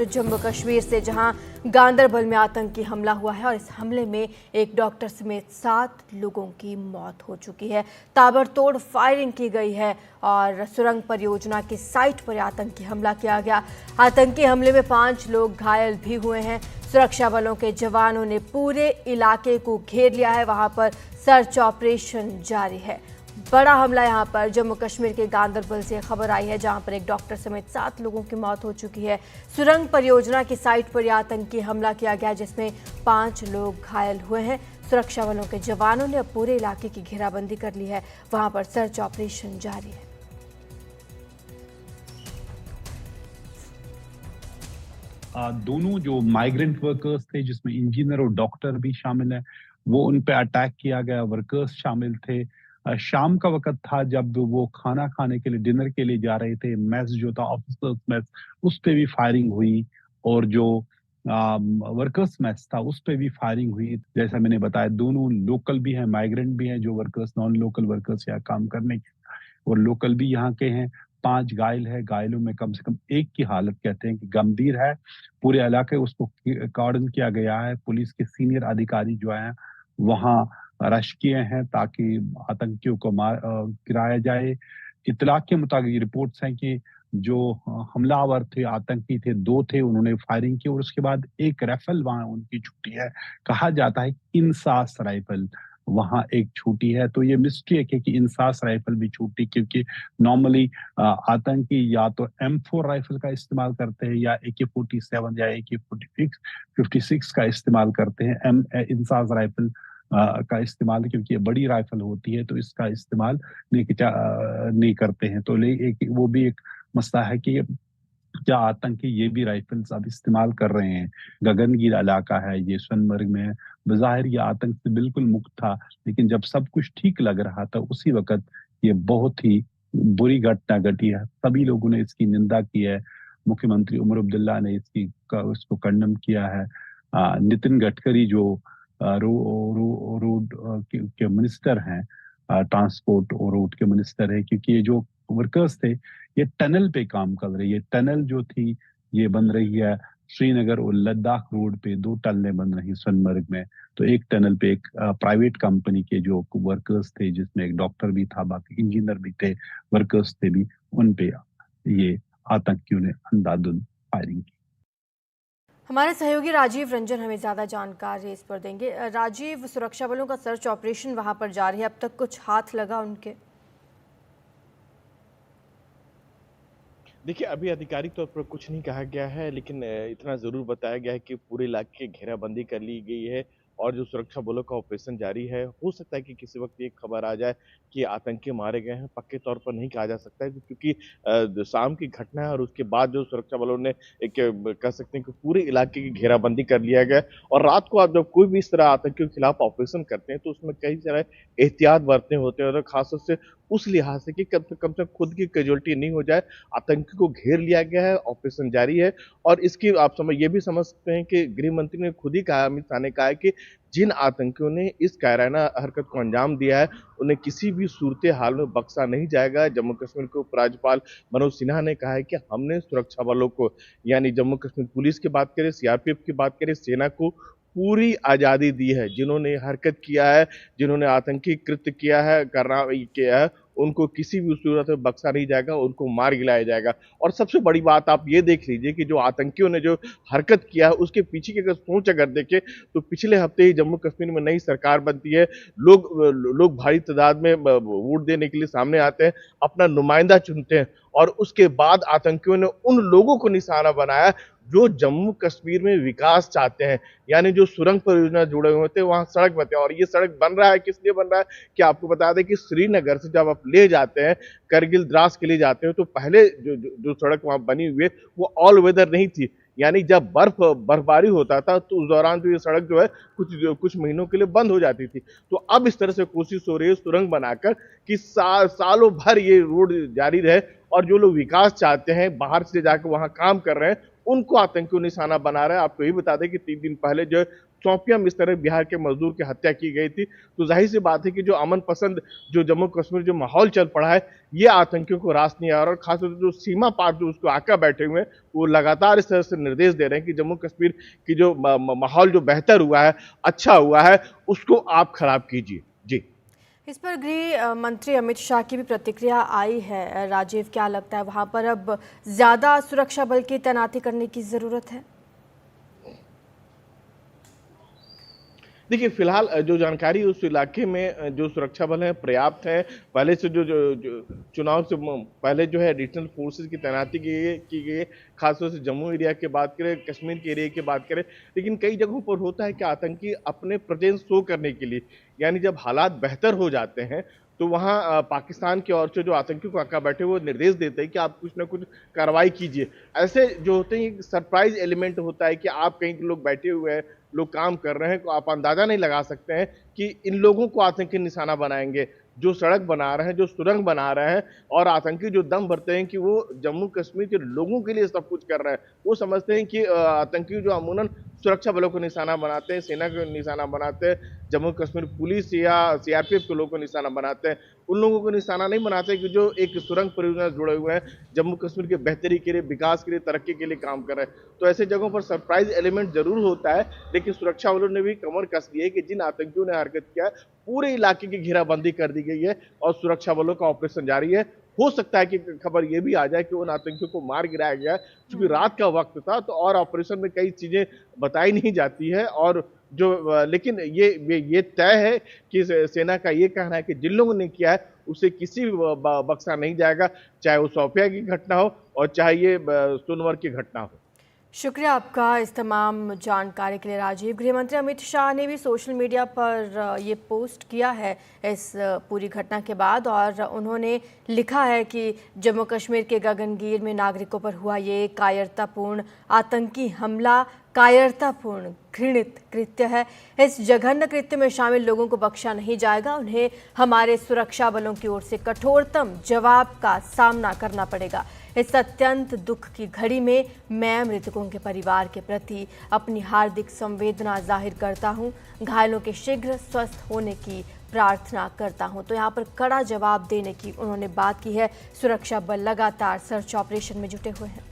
जम्मू कश्मीर से, जहां गांदरबल में आतंकी हमला हुआ है और इस हमले में एक डॉक्टर समेत 7 लोगों की मौत हो चुकी है। ताबड़तोड़ फायरिंग की गई है और सुरंग परियोजना की साइट पर आतंकी हमला किया गया। आतंकी हमले में 5 लोग घायल भी हुए हैं। सुरक्षा बलों के जवानों ने पूरे इलाके को घेर लिया है। वहां पर सर्च ऑपरेशन जारी है। बड़ा हमला यहां पर जम्मू कश्मीर के गांदरबल से खबर आई है, जहां पर एक डॉक्टर समेत 7 लोगों की मौत हो चुकी है। सुरंग परियोजना की साइट पर यह आतंकी हमला किया गया, जिसमें 5 लोग घायल हुए हैं। सुरक्षा बलों के जवानों ने अब पूरे इलाके की घेराबंदी कर ली है। वहां पर सर्च ऑपरेशन जारी है। दोनों जो माइग्रेंट वर्कर्स थे, जिसमें इंजीनियर और डॉक्टर भी शामिल हैं, वो उन पे अटैक किया गया। वर्कर्स शामिल थे। शाम का वक्त था जब वो खाना खाने के लिए, डिनर के लिए जा रहे थे। मेस जो था, ऑफिसर्स मेस, उस पे भी फायरिंग हुई और जो वर्कर्स मेस था उस पे भी फायरिंग हुई। जैसा मैंने बताया, दोनों लोकल भी हैं, माइग्रेंट भी हैं, जो वर्कर्स, नॉन लोकल वर्कर्स यहाँ काम करने के, और लोकल भी यहाँ के हैं। 5 घायल है। घायलों में कम से कम एक की हालत कहते हैं कि गंभीर है। पूरे इलाके उसको कार्डन किया गया है। पुलिस के सीनियर अधिकारी जो हैं वहां रश किए हैं ताकि आतंकियों को गिराया जाए। इतला के मुताबिक रिपोर्ट्स हैं कि जो हमलावर थे, आतंकी थे, 2 थे, उन्होंने फायरिंग की और उसके बाद एक राइफल वहां उनकी छूटी है। कहा जाता है इंसास राइफल वहां एक छूटी है। तो ये मिस्ट्री है कि इंसास राइफल भी छूटी, क्योंकि नॉर्मली आतंकी या तो M4 राइफल का इस्तेमाल करते हैं या AK-47 या AK-56 का इस्तेमाल करते हैं। इंसास राइफल का इस्तेमाल, क्योंकि ये बड़ी राइफल होती है तो इसका इस्तेमाल नहीं करते हैं। तो वो भी एक मसला है कि क्या आतंकी ये भी राइफल्स अब इस्तेमाल कर रहे हैं। गगनगीर इलाका है ये, सोनमर्ग में है। बज़ाहिर ये आतंक से बिल्कुल मुक्त था, लेकिन जब सब कुछ ठीक लग रहा था उसी वक्त ये बहुत ही बुरी घटना घटी है। सभी लोगों ने इसकी निंदा की है। मुख्यमंत्री उमर अब्दुल्ला ने इसको कंडम किया है। नितिन गडकरी जो रोड के मिनिस्टर हैं, ट्रांसपोर्ट और रोड के मिनिस्टर है, क्योंकि ये जो वर्कर्स थे ये टनल पे काम कर रहे। ये टनल जो थी ये बन रही है श्रीनगर और लद्दाख रोड पे। 2 टनलें बन रही सोनमर्ग में। तो एक टनल पे एक प्राइवेट कंपनी के जो वर्कर्स थे, जिसमें एक डॉक्टर भी था, बाकी इंजीनियर भी थे, वर्कर्स थे भी, उन पे ये आतंकियों ने अंधाधुंध फायरिंग की। हमारे सहयोगी राजीव रंजन हमें ज़्यादा जानकारी इस पर देंगे। राजीव, सुरक्षा बलों का सर्च ऑपरेशन वहां पर जारी है, अब तक कुछ हाथ लगा उनके? देखिए, अभी आधिकारिक तौर पर कुछ नहीं कहा गया है, लेकिन इतना ज़रूर बताया गया है कि पूरे इलाके की घेराबंदी कर ली गई है और जो सुरक्षा बलों का ऑपरेशन जारी है। हो सकता है कि किसी वक्त ये खबर आ जाए कि आतंकी मारे गए हैं, पक्के तौर पर नहीं कहा जा सकता है, क्योंकि जो शाम की घटना है और उसके बाद जो सुरक्षा बलों ने एक कह सकते हैं कि पूरे इलाके की घेराबंदी कर लिया गया है। और रात को आप जब कोई भी इस तरह आतंकियों के खिलाफ ऑपरेशन करते हैं तो उसमें कई सारे एहतियात बरतने होते हैं, और खासतौर से उस लिहाज से कि कम से कम खुद की कैजुअल्टी नहीं हो जाए। आतंकी को घेर लिया गया है, ऑपरेशन जारी है। और इसकी आप ये भी समझ सकते हैं कि गृह मंत्री ने खुद ही कहा, अमित शाह ने कहा है कि जिन आतंकियों ने इस कायराना हरकत को अंजाम दिया है उन्हें किसी भी सूरत हाल में बख्शा नहीं जाएगा। जम्मू कश्मीर के उपराज्यपाल मनोज सिन्हा ने कहा है कि हमने सुरक्षा बलों को, यानी जम्मू कश्मीर पुलिस की बात करें, सीआरपीएफ की बात करें, सेना को पूरी आजादी दी है। जिन्होंने हरकत किया है, जिन्होंने आतंकी कृत्य किया है, उनको किसी भी सूरत में बख्शा नहीं जाएगा, उनको मार गिराया जाएगा। और सबसे बड़ी बात आप ये देख लीजिए कि जो आतंकियों ने जो हरकत किया है उसके पीछे की अगर सोच अगर देखें तो पिछले हफ्ते ही जम्मू कश्मीर में नई सरकार बनती है। लोग भारी तादाद में वोट देने के लिए सामने आते हैं, अपना नुमाइंदा चुनते हैं, और उसके बाद आतंकियों ने उन लोगों को निशाना बनाया जो जम्मू कश्मीर में विकास चाहते हैं। यानी जो सुरंग परियोजना जुड़े हुए थे वहां सड़क बनते हैं, और ये सड़क बन रहा है किस लिए बन रहा है कि आपको बता दें कि श्रीनगर से जब आप ले जाते हैं, करगिल द्रास के लिए जाते हो, तो पहले जो सड़क वहां बनी हुई है वो ऑल वेदर नहीं थी। यानी जब बर्फबारी होता था तो उस दौरान तो ये सड़क जो है कुछ महीनों के लिए बंद हो जाती थी। तो अब इस तरह से कोशिश हो रही है सुरंग बनाकर कि सालों भर ये रोड जारी रहे, और जो लोग विकास चाहते हैं, बाहर से जाकर वहां काम कर रहे हैं, उनको आतंकियों निशाना बना रहे हैं। आपको यही बता दें कि 3 दिन पहले जो शोपियां में इस तरह बिहार के मजदूर की हत्या की गई थी। तो जाहिर सी बात है कि जो अमन पसंद जो जम्मू कश्मीर जो माहौल चल पड़ा है, ये आतंकियों को रास नहीं आ रहा, और खासतौर से जो सीमा पार जो उसको आका बैठे हुए हैं, वो लगातार इस तरह से निर्देश दे रहे हैं कि जम्मू कश्मीर की जो माहौल जो बेहतर हुआ है, अच्छा हुआ है, उसको आप खराब कीजिए। जी। इस पर गृह मंत्री अमित शाह की भी प्रतिक्रिया आई है। राजीव, क्या लगता है वहां पर अब ज्यादा सुरक्षा बल की तैनाती करने की जरूरत है? देखिए, फिलहाल जो जानकारी उस इलाके में जो सुरक्षा बल हैं पर्याप्त हैं। पहले से जो चुनाव से पहले जो है एडिशनल फोर्सेस की तैनाती की गई है, खासतौर से जम्मू एरिया की बात करें, कश्मीर के एरिया की बात करें। लेकिन कई जगहों पर होता है कि आतंकी अपने प्रेजेंस शो करने के लिए, यानी जब हालात बेहतर हो जाते हैं, तो वहाँ पाकिस्तान की ओर से जो आतंकियों को आका बैठे वो निर्देश देते हैं कि आप कुछ ना कुछ कार्रवाई कीजिए। ऐसे जो होते हैं, एक सरप्राइज एलिमेंट होता है कि आप कहीं लोग बैठे हुए हैं, लोग काम कर रहे हैं, तो आप अंदाजा नहीं लगा सकते हैं कि इन लोगों को आतंकी निशाना बनाएंगे। जो सड़क बना रहे हैं, जो सुरंग बना रहे हैं, और आतंकी जो दम भरते हैं कि वो जम्मू कश्मीर के लोगों के लिए सब कुछ कर रहे हैं। वो समझते हैं कि आतंकी जो अमूमन सुरक्षा बलों को निशाना बनाते हैं, सेना को निशाना बनाते हैं, जम्मू कश्मीर पुलिस या सीआरपीएफ के लोगों को निशाना बनाते हैं। उन लोगों को निशाना नहीं बनाते कि जो एक सुरंग परियोजना से जुड़े हुए हैं, जम्मू कश्मीर के बेहतरी के लिए, विकास के लिए, तरक्की के लिए काम कर रहे हैं। तो ऐसे जगहों पर सरप्राइज एलिमेंट जरूर होता है, लेकिन सुरक्षा बलों ने भी कमर कस ली है कि जिन आतंकियों ने हरकत किया है, पूरे इलाके की घेराबंदी कर दी गई है और सुरक्षा बलों का ऑपरेशन जारी है। हो सकता है कि खबर ये भी आ जाए कि उन आतंकियों को मार गिराया गया है, क्योंकि रात का वक्त था, तो और ऑपरेशन में कई चीजें बताई नहीं जाती है। और लेकिन ये तय है कि सेना का ये कहना है कि जिन लोगों ने किया है उसे किसी बख्शा नहीं जाएगा, चाहे वो शोपियां की घटना हो और चाहे ये सोनवर की घटना हो। शुक्रिया आपका इस तमाम जानकारी के लिए राजीव। गृह मंत्री अमित शाह ने भी सोशल मीडिया पर ये पोस्ट किया है इस पूरी घटना के बाद, और उन्होंने लिखा है कि जम्मू कश्मीर के गगनगीर में नागरिकों पर हुआ ये कायरतापूर्ण आतंकी हमला कायरतापूर्ण घृणित कृत्य है। इस जघन्य कृत्य में शामिल लोगों को बख्शा नहीं जाएगा। उन्हें हमारे सुरक्षा बलों की ओर से कठोरतम जवाब का सामना करना पड़ेगा। इस अत्यंत दुख की घड़ी में मैं मृतकों के परिवार के प्रति अपनी हार्दिक संवेदना जाहिर करता हूं। घायलों के शीघ्र स्वस्थ होने की प्रार्थना करता हूं। तो यहाँ पर कड़ा जवाब देने की उन्होंने बात की है। सुरक्षा बल लगातार सर्च ऑपरेशन में जुटे हुए हैं।